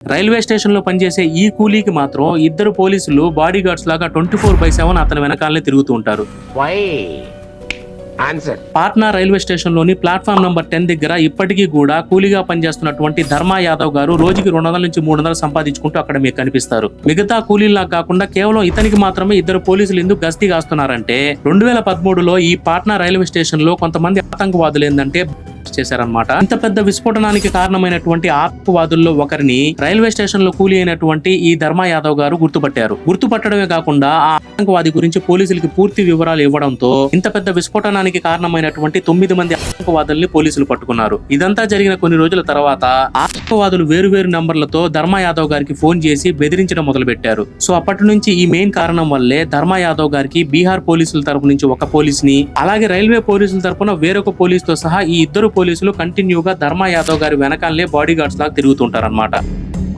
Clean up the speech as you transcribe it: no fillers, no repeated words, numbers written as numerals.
Railway station లో పనిచేసే ఈ కూలీకి మాత్రం ఇద్దరు పోలీసులు బాడీ గార్డ్స్ లాగా 24/7 అతని వెనకాలనే తిరుగుతూ ఉంటారు. పాట్నా రైల్వే స్టేషన్ లోని ప్లాట్ఫామ్ నంబర్ 10 దగ్గర ఇప్పటికీ కూడా కూలీగా పనిచేస్తున్నటువంటి ధర్మా యాదవ్ గారు రోజుకి 200 నుంచి 300 సంపాదించుకుంటూ అక్కడ మీకు కనిపిస్తారు. మిగతా కూలీలా కాకుండా కేవలం ఇతనికి మాత్రమే ఇద్దరు పోలీసులు ఎందుకు గస్తీ కాస్తున్నారంటే 2013లో ఈ పాట్నా రైల్వే స్టేషన్ లో కొంతమంది ఆతంకవాదులు ఏంటంటే చేశారన్నమాట. ఇంత పెద్ద విస్ఫోటనానికి కారణమైనటువంటి ఆతంకవాదుల్లో ఒకరిని రైల్వే స్టేషన్ లో కూలీ అయినటువంటి ఈ ధర్మా యాదవ్ గారు గుర్తుపట్టారు. గుర్తుపట్టడమే కాకుండా ఆ ఆతంకవాది గురించి పోలీసులకి పూర్తి వివరాలు ఇవ్వడంతో ఇంత పెద్ద విస్ఫోటనానికి కారణమైనటువంటి 9 మంది ఆతంకవాదుల్ని పోలీసులు పట్టుకున్నారు. ఇదంతా జరిగిన కొన్ని రోజుల తర్వాత ఆతంకవాదులు వేరు నంబర్లతో ధర్మా యాదవ్ గారికి ఫోన్ చేసి బెదిరించడం మొదలు పెట్టారు. సో అప్పటి నుంచి ఈ మెయిన్ కారణం వల్లే ధర్మా యాదవ్ గారికి బీహార్ పోలీసుల తరపు నుంచి ఒక పోలీస్ ని, అలాగే రైల్వే పోలీసుల తరపున వేరొక పోలీస్ తో సహా ఈ ఇద్దరు పోలీసులు కంటిన్యూగా ధర్మా యాదవ్ గారి వెనకాలనే బాడీ గార్డ్స్ లాగా తిరుగుతుంటారన్నమాట.